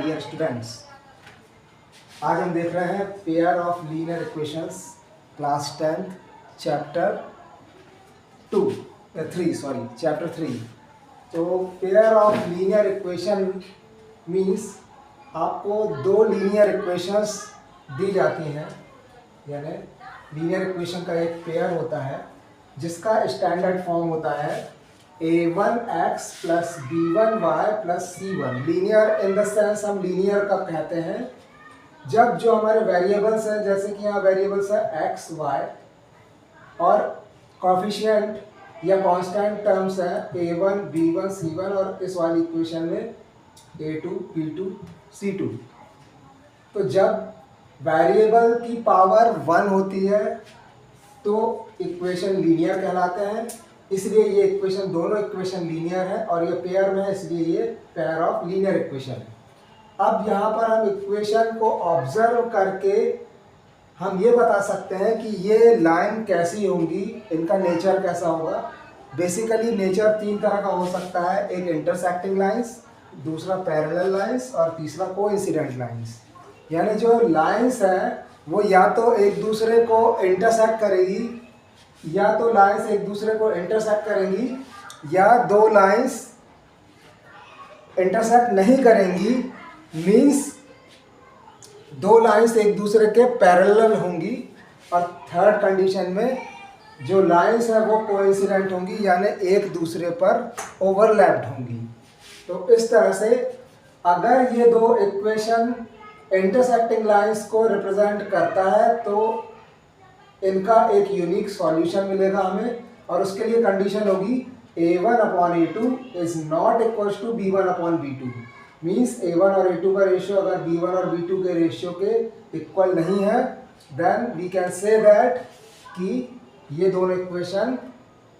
Dear students, आज हम देख रहे हैं pair of linear equations class 10th chapter 3। तो pair of linear equation means आपको दो लीनियर इक्वेशंस दी जाती हैं, यानी लीनियर इक्वेशन का एक पेयर होता है जिसका स्टैंडर्ड फॉर्म होता है a1x plus b1y plus c1। Linear in the sense हम लीनियर कब कहते हैं, जब जो हमारे वेरिएबल्स हैं, जैसे कि यहाँ वेरिएबल्स है x y और कॉफिशिएंट या कांस्टेंट टर्म्स हैं a1 b1 c1 और इस वाली इक्वेशन में a2 b2 c2। तो जब वेरिएबल की पावर 1 होती है तो इक्वेशन लीनियर कहलाते हैं, इसलिए ये इक्वेशन दोनों इक्वेशन लीनियर है और ये पेयर में है, इसलिए ये पेयर ऑफ लीनियर इक्वेशन है। अब यहाँ पर हम इक्वेशन को ऑब्जर्व करके हम ये बता सकते हैं कि ये लाइन कैसी होंगी, इनका नेचर कैसा होगा। बेसिकली नेचर तीन तरह का हो सकता है, एक इंटरसेक्टिंग लाइंस, दूसरा पैरेलल लाइंस और तीसरा कोइंसिडेंट लाइंस। यानी जो लाइंस है वो या तो एक दूसरे को इंटरसेक्ट करेगी, या तो लाइंस एक दूसरे को इंटरसेक्ट करेंगी, या दो लाइंस इंटरसेक्ट नहीं करेंगी, मींस दो लाइंस एक दूसरे के पैरेलल होंगी, और थर्ड कंडीशन में जो लाइंस है वो कोइंसिडेंट होंगी, यानी एक दूसरे पर ओवरलैप्ड होंगी। तो इस तरह से अगर ये दो इक्वेशन इंटरसेक्टिंग लाइंस को रिप्रेजेंट करता है तो इनका एक यूनिक सॉल्यूशन मिलेगा हमें, और उसके लिए कंडीशन होगी a1/a2 is not equals to b1/b2। Means a1 और a2 का रेशियो अगर b1 और b2 के रेशियो के इक्वल नहीं है, then we can say that कि ये दोनों इक्वेशन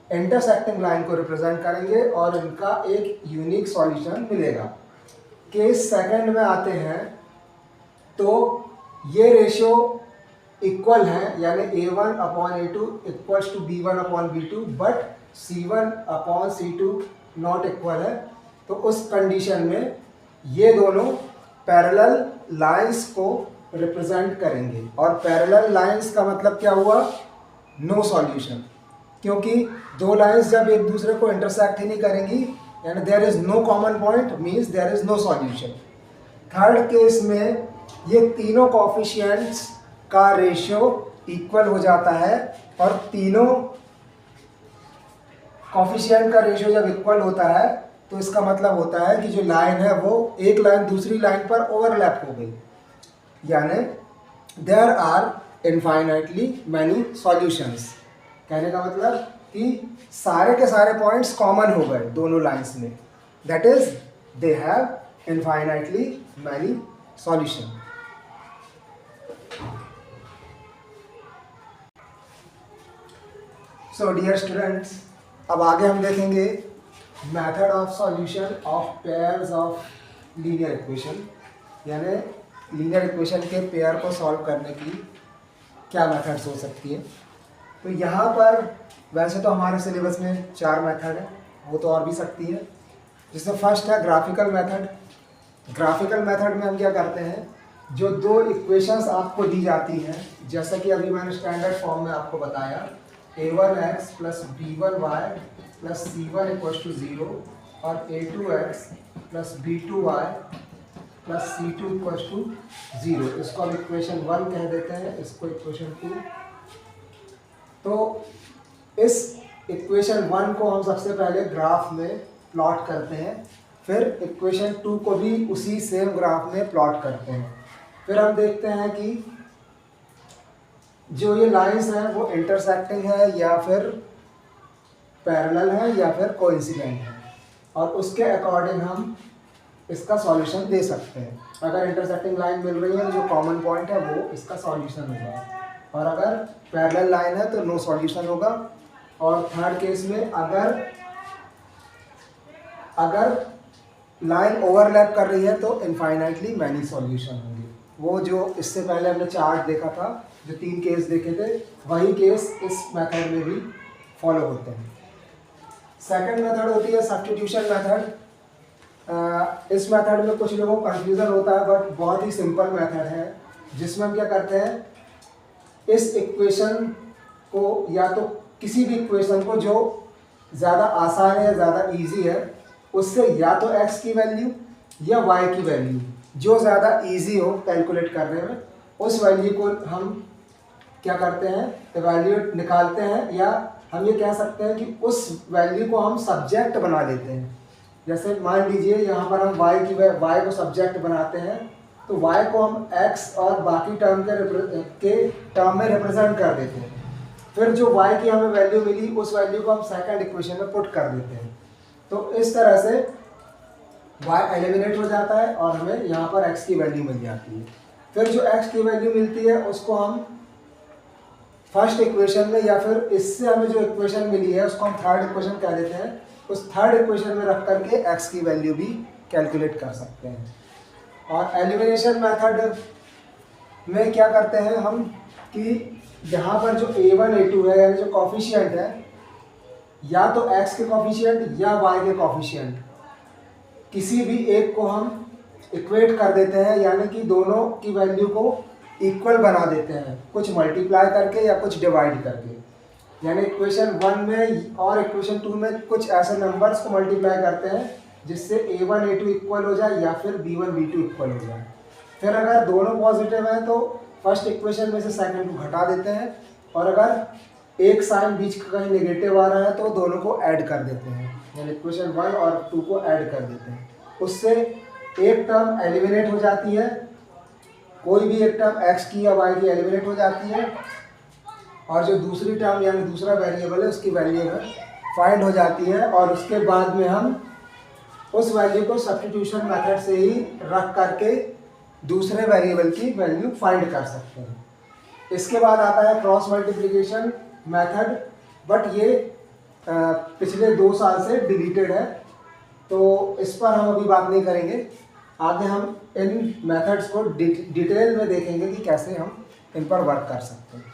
इंटरसेक्टिंग लाइन को रिप्रेजेंट करेंगे और इनका एक यूनिक सॉल्यूशन मिलेगा। केस सेकंड में आते हैं तो ये रेशियो इक्वल है, यानी a1/a2 equals to b1/b2 but c1/c2 not equal है। तो उस कंडीशन में ये दोनों पैरेलल लाइंस को रिप्रेजेंट करेंगे, और पैरेलल लाइंस का मतलब क्या हुआ, नो सॉल्यूशन, क्योंकि दो लाइंस जब एक दूसरे को इंटरसेक्ट ही नहीं करेंगी, यानी there is no common point, means there is no solution. Third case में ये तीनों कोएफिशिएंट्स का रेशियो इक्वल हो जाता है, और तीनों कोएफिशिएंट का रेशियो जब इक्वल होता है तो इसका मतलब होता है कि जो लाइन है वो एक लाइन दूसरी लाइन पर ओवरलैप हो गई, यानी there are infinitely many solutions. कहने का मतलब कि सारे के सारे पॉइंट्स कॉमन हो गए दोनों लाइंस में, that is they have infinitely many solution. So dear students, अब आगे हम देखेंगे method of solution of pairs of linear equation, यानी लीनियर इक्वेशन के पेयर को सॉल्व करने की क्या मेथड्स हो सकती है। तो यहाँ पर वैसे तो हमारे सिलेबस में 4 मेथड है, वो तो और भी सकती है, जिसमें फर्स्ट है ग्राफिकल मेथड। ग्राफिकल मेथड में हम क्या करते हैं, जो दो इक्वेशंस आपको दी जाती हैं, जैसा कि अभी मैंने स्टैंडर्ड फॉर्म में आपको बताया, a1x plus b1y plus c1 equals to 0 और a2x plus b2y plus c2 equals to 0। इसको हम इक्वेशन 1 कह देते हैं, इसको इक्वेशन 2। तो इस इक्वेशन 1 को हम सबसे पहले ग्राफ में प्लॉट करते हैं, फिर इक्वेशन 2 को भी उसी सेम ग्राफ में प्लॉट करते हैं। फिर हम देखते हैं कि जो ये लाइंस हैं वो इंटरसेक्टिंग है या फिर पैरेलल है या फिर कोइंसिडेंट है, और उसके अकॉर्डिंग हम इसका सॉल्यूशन दे सकते हैं। अगर इंटरसेक्टिंग लाइन मिल रही है, जो कॉमन पॉइंट है वो इसका सॉल्यूशन होगा, और अगर पैरेलल लाइन है तो नो सॉल्यूशन होगा। और थर्ड केस में अगर लाइन ओवरलैप कर रही है तो इनफाइनाइटली मैनी सॉल्यूशन होंगे। वो जो इससे पहले हमने चार्ट देखा था, जो 3 केस देखे थे, वही केस इस मेथड में भी फॉलो होते हैं। सेकंड मेथड होती है सब्स्टिट्यूशन मेथड। इस मेथड में कुछ लोगों को कंफ्यूजन होता है, बट बहुत ही सिंपल मेथड है, जिसमें हम क्या करते हैं, इस इक्वेशन को या तो किसी भी इक्वेशन को जो ज़्यादा आसान है, ज़्यादा इजी है, उससे या तो x की वैल्यू या y की वैल्यू जो ज़्यादा इजी हो कैलकुलेट करने में, उस वैल्यू को हम क्या करते हैं, इवैल्यूएट निकालते हैं, या हम ये कह सकते हैं कि उस वैल्यू को हम सब्जेक्ट बना लेते हैं। जैसे मान लीजिए यहाँ पर हम y को सब्जेक्ट बनाते हैं, तो y को हम x और बाकी टर्म के टर्म में रिप्रेजेंट कर देते हैं। फिर जो y की हमें वैल्यू मिली, उस वैल्यू को हम सेकंड इक्वेशन में पुट कर देते हैं। तो इस तरह से y एलिमिनेट हो जाता है और हमें यहाँ पर x की वैल्यू मिल जाती है। फिर जो x की वैल्यू मिलती है उसको हम फर्स्ट इक्वेशन में, या फिर इससे हमें जो इक्वेशन मिली है उसको हम थर्ड इक्वेशन कह देते हैं, उस थर्ड इक्वेशन में रख करके x की वैल्यू भी कैलकुलेट कर सकते हैं। और एलिमिनेशन मेथड में क्या करते हैं हम कि यहाँ पर जो a1 a2 है, यानी जो कॉफिशिएंट है, या तो x के कॉफिशिएंट या y के कॉफिशिएंट, किसी भी एक को हम इक्वेट कर देते हैं, यानी कि दोनों की वैल्यू को इक्वल बना देते हैं, कुछ मल्टीप्लाई करके या कुछ डिवाइड करके। यानी इक्वेशन 1 में और इक्वेशन 2 में कुछ ऐसे नंबर्स को मल्टीप्लाई करते हैं जिससे a1 a2 इक्वल हो जाए या फिर b1 b2 इक्वल हो जाए। फिर अगर दोनों पॉजिटिव हैं तो फर्स्ट इक्वेशन में से सेकंड को घटा देते हैं, और अगर एक साइन बीच का कहीं नेगेटिव आ रहा है तो दोनों को ऐड कर देते हैं, यानी इक्वेशन 1 और 2 को ऐड कर देते हैं। उससे एक टर्म एलिमिनेट हो जाती है, कोई भी एक टर्म x की या y की एलिमिनेट हो जाती है, और जो दूसरी टर्म यानी दूसरा वेरिएबल है उसकी वैल्यू है फाइंड हो जाती है। और उसके बाद में हम उस वैल्यू को सब्स्टिट्यूशन मेथड से ही रख करके दूसरे वेरिएबल की वैल्यू फाइंड कर सकते हैं। इसके बाद आता है क्रॉस मल्टीप्लिकेशन मेथड, बट ये पिछले 2 साल से डिलीटेड है, तो इस पर हम अभी बात नहीं करेंगे। आगे हम इन मेथड्स को डिटेल में देखेंगे कि कैसे हम इन पर वर्क कर सकते हैं।